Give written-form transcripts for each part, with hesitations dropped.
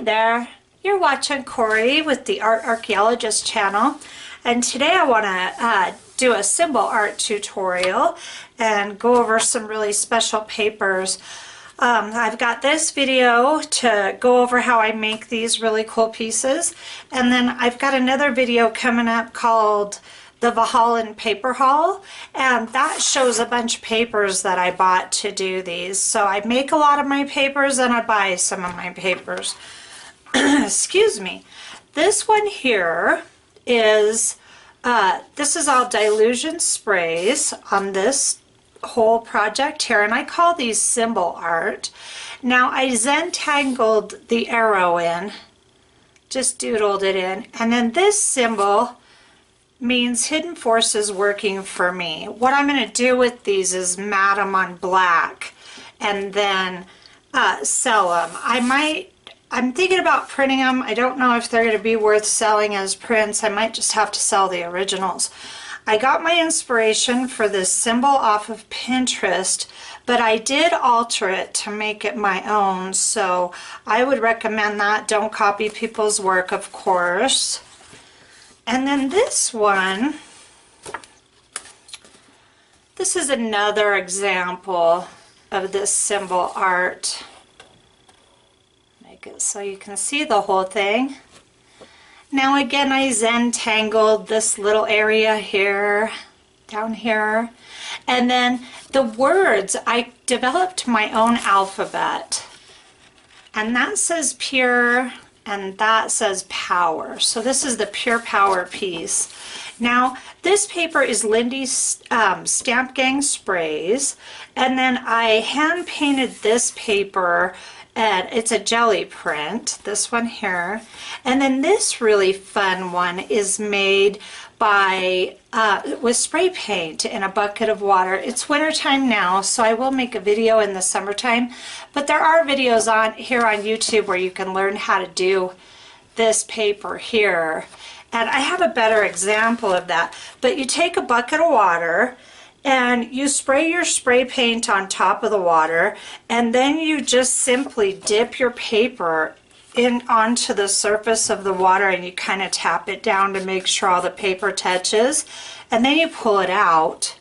there, you're watching Corey with the Art Archaeologist channel, and today I want to do a symbol art tutorial and go over some really special papers. I've got this video to go over how I make these really cool pieces, and then I've got another video coming up called the Valhalla Paper Haul, and that shows a bunch of papers that I bought to do these. So I make a lot of my papers and I buy some of my papers. Excuse me. This one here is this is all Dylusion sprays on this whole project here, and I call these symbol art. Now I Zentangled the arrow in, just doodled it in, and then this symbol means hidden forces working for me. What I'm going to do with these is mat them on black and then sell them. I'm thinking about printing them. I don't know if they're going to be worth selling as prints. I might just have to sell the originals. I got my inspiration for this symbol off of Pinterest, but I did alter it to make it my own, so I would recommend that. Don't copy people's work, of course. And then this one, this is another example of this symbol art. Make it so you can see the whole thing. Now again, I Zentangled this little area here, down here. And then the words, I developed my own alphabet. And that says pure, and that says power. So this is the pure power piece. Now this paper is Lindy's Stamp Gang sprays, and then I hand painted this paper, and it's a jelly print, this one here. And then this really fun one is made by with spray paint in a bucket of water. It's wintertime now, so I will make a video in the summertime, but there are videos on here on YouTube where you can learn how to do this paper here, and I have a better example of that. But you take a bucket of water and you spray your spray paint on top of the water, and then you just simply dip your paper in onto the surface of the water, and you kind of tap it down to make sure all the paper touches, and then you pull it out.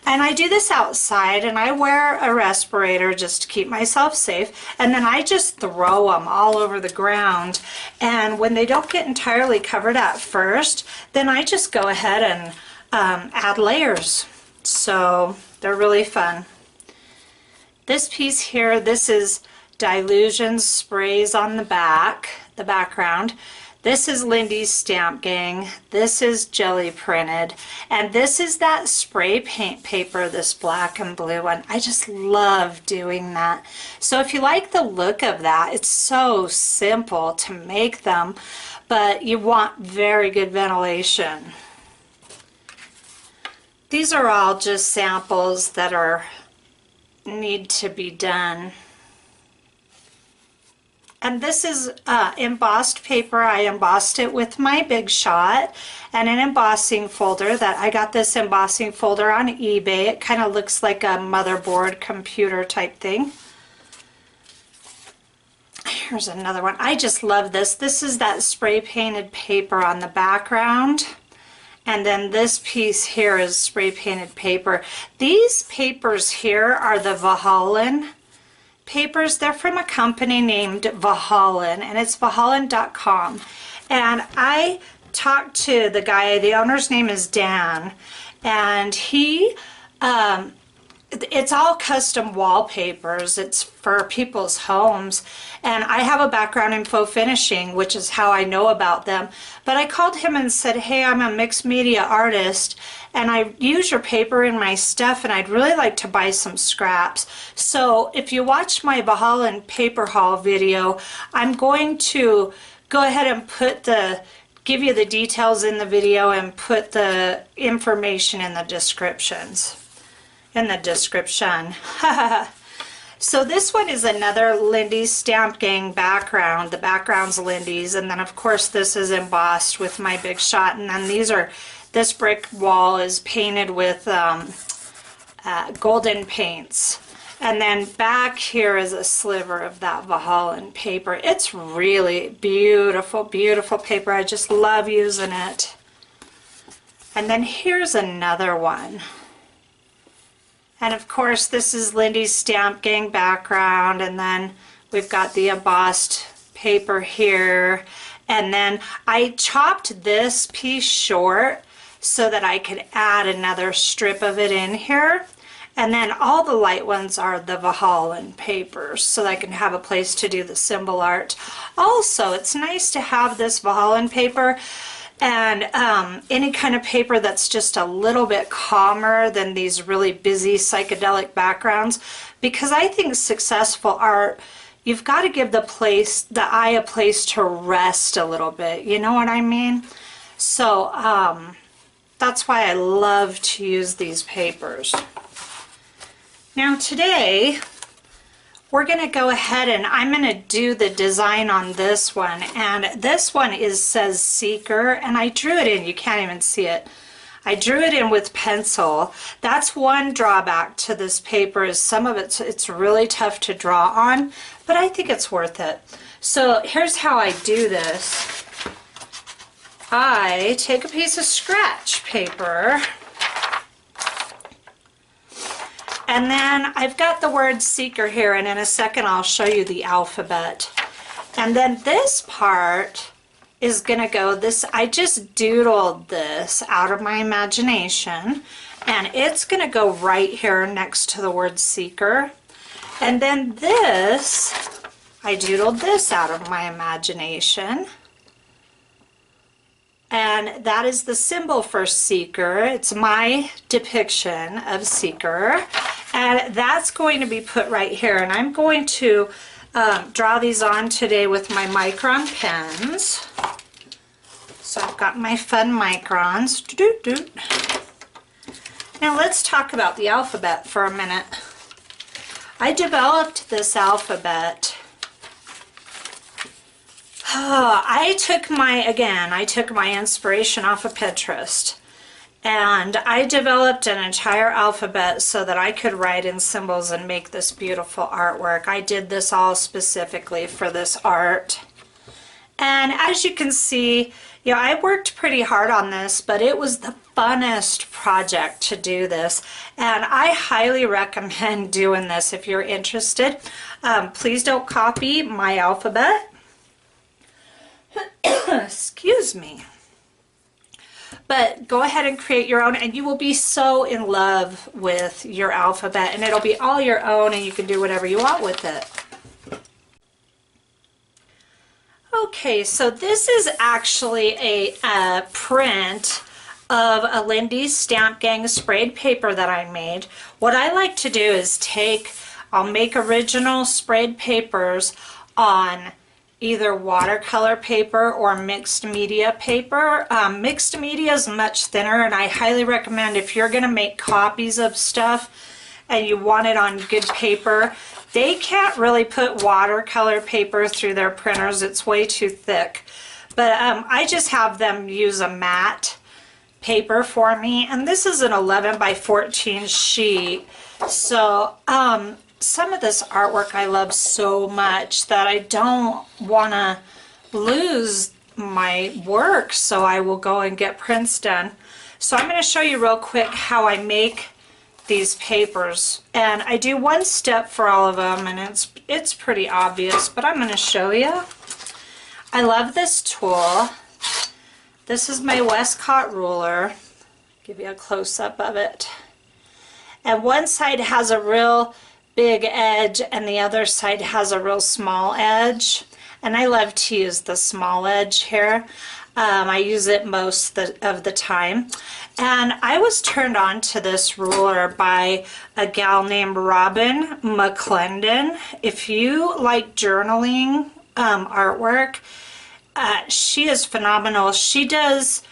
And I do this outside, and I wear a respirator just to keep myself safe, and then I just throw them all over the ground. And when they don't get entirely covered at first, then I just go ahead and add layers. So they're really fun. This piece here, this is Dylusion sprays on the background. This is Lindy's Stamp Gang. This is jelly printed. And this is that spray paint paper, this black and blue one. I just love doing that. So if you like the look of that, it's so simple to make them, but you want very good ventilation. These are all just samples that need to be done. And this is embossed paper. I embossed it with my Big Shot and an embossing folder that I got this embossing folder on eBay. It kind of looks like a motherboard computer type thing. Here's another one. I just love this. This is that spray painted paper on the background. And then this piece here is spray painted paper. These papers here are the Valhalla papers. They're from a company named Valhalla, and it's valhalla.com. And I talked to the guy, the owner's name is Dan, and he it's all custom wallpapers. It's for people's homes, and I have a background in faux finishing, which is how I know about them. But I called him and said, hey, I'm a mixed media artist, and I use your paper in my stuff, and I'd really like to buy some scraps. So if you watch my Valhalla Paper Haul video, I'm going to go ahead and give you the details in the video and put the information in the descriptions. So this one is another Lindy's Stamp Gang background. The background's Lindy's, and then of course this is embossed with my Big Shot, and then this brick wall is painted with golden paints. And then back here is a sliver of that Valhalla paper. It's really beautiful, beautiful paper. I just love using it. And then here's another one. And of course, this is Lindy's Stamp Gang background. And then we've got the embossed paper here. And then I chopped this piece short so that I could add another strip of it in here. And then all the light ones are the Valhalla papers, so that I can have a place to do the symbol art. Also, it's nice to have this Valhalla paper and any kind of paper that's just a little bit calmer than these really busy psychedelic backgrounds, because I think successful art, you've got to give the eye a place to rest a little bit. You know what I mean? So that's why I love to use these papers. Now today, we're going to go ahead and I'm going to do the design on this one. And this one says Seeker, and I drew it in. You can't even see it. I drew it in with pencil. That's one drawback to this paper, is some of it's really tough to draw on, but I think it's worth it. So here's how I do this. I take a piece of scratch paper, and then I've got the word Seeker here, and in a second I'll show you the alphabet. And then this part is gonna go, I just doodled this out of my imagination, and it's gonna go right here next to the word Seeker. And then this, I doodled this out of my imagination. And that is the symbol for Seeker. It's my depiction of Seeker. And that's going to be put right here. And I'm going to draw these on today with my Micron pens. So I've got my fun Microns. Now let's talk about the alphabet for a minute. I developed this alphabet. I took my inspiration off of Pinterest, and I developed an entire alphabet so that I could write in symbols and make this beautiful artwork. I did this all specifically for this art. And as you can see, I worked pretty hard on this, but it was the funnest project to do this. And I highly recommend doing this if you're interested. Please don't copy my alphabet. Excuse me. But go ahead and create your own, and you will be so in love with your alphabet, and it'll be all your own, and you can do whatever you want with it. Okay, so this is actually a print of a Lindy's Stamp Gang sprayed paper that I made. What I like to do is I'll make original sprayed papers on either watercolor paper or mixed media paper. Mixed media is much thinner, and I highly recommend, if you're going to make copies of stuff and you want it on good paper, they can't really put watercolor paper through their printers. It's way too thick. But I just have them use a matte paper for me, and this is an 11 by 14 sheet. So some of this artwork I love so much that I don't want to lose my work, so I will go and get prints done. So I'm going to show you real quick how I make these papers, and I do one step for all of them, and it's pretty obvious, but I'm going to show you. I love this tool. This is my Westcott ruler. Give you a close-up of it. And one side has a real big edge and the other side has a real small edge, and I love to use the small edge here. I use it most of the time, and I was turned on to this ruler by a gal named Robin McClendon. If you like journaling artwork, she is phenomenal. She does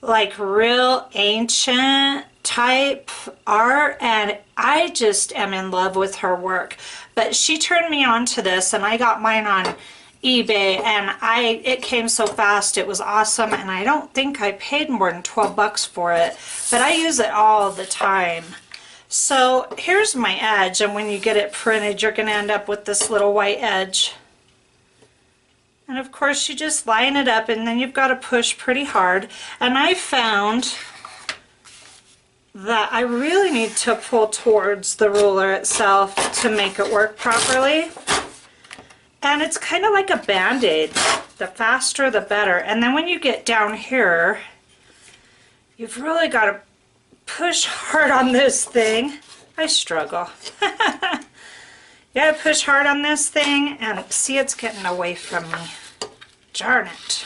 like real ancient type art, and I just am in love with her work. But she turned me on to this, and I got mine on eBay, and it came so fast. It was awesome, and I don't think I paid more than 12 bucks for it, but I use it all the time. So here's my edge, and when you get it printed, you're going to end up with this little white edge. And of course you just line it up, and then you've got to push pretty hard. And I found that I really need to pull towards the ruler itself to make it work properly. And it's kind of like a band-aid. The faster the better. And then when you get down here, you've really got to push hard on this thing. I struggle. You gotta push hard on this thing, and see, it's getting away from me. Darn it.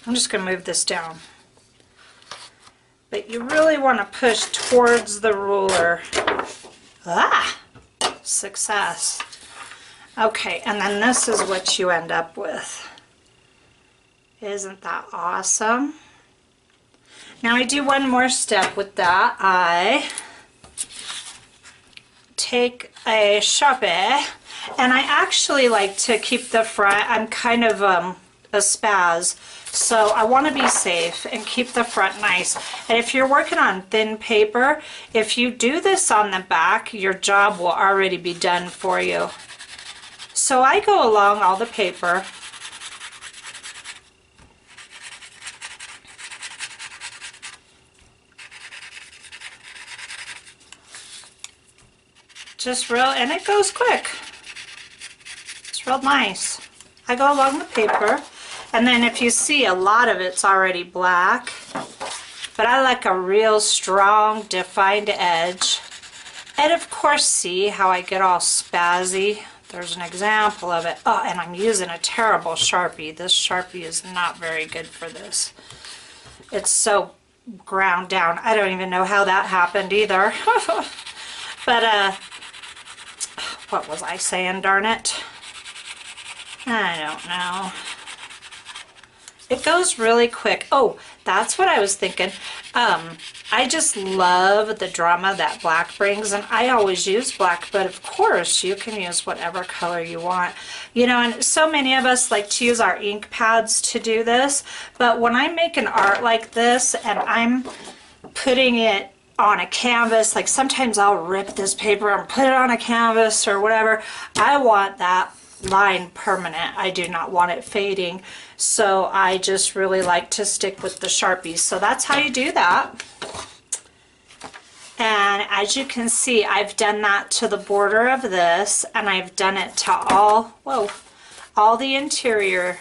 I'm just gonna move this down. But you really want to push towards the ruler. Ah! Success. Okay, and then this is what you end up with. Isn't that awesome? Now I do one more step with that. I take a Sharpie, and I actually like to keep the front. I'm kind of a spaz, so I want to be safe and keep the front nice. And if you're working on thin paper, if you do this on the back, your job will already be done for you. So I go along all the paper. Just real, and it goes quick. It's real nice. I go along the paper, and then if you see, a lot of it's already black, but I like a real strong defined edge. And of course, see how I get all spazzy? There's an example of it. Oh, and I'm using a terrible Sharpie. This Sharpie is not very good for this. It's so ground down. I don't even know how that happened either. But what was I saying, darn it? I don't know. It goes really quick. Oh, that's what I was thinking. I just love the drama that black brings, and I always use black, but of course you can use whatever color you want. You know, and so many of us like to use our ink pads to do this, but when I make an art like this and I'm putting it on a canvas, like sometimes I'll rip this paper and put it on a canvas or whatever. I want that line permanent. I do not want it fading. So I just really like to stick with the Sharpies. So that's how you do that. And as you can see, I've done that to the border of this, and I've done it to all the interior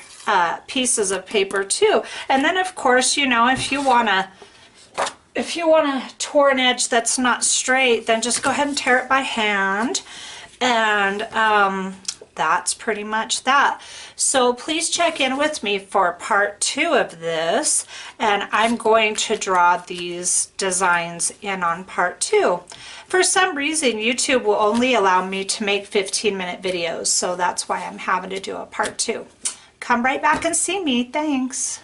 pieces of paper too. And then of course, you know, if you want to tour an edge that's not straight, then just go ahead and tear it by hand. And that's pretty much that. So please check in with me for part 2 of this, and I'm going to draw these designs in on part 2. For some reason, YouTube will only allow me to make 15-minute videos, so that's why I'm having to do a part 2. Come right back and see me. Thanks.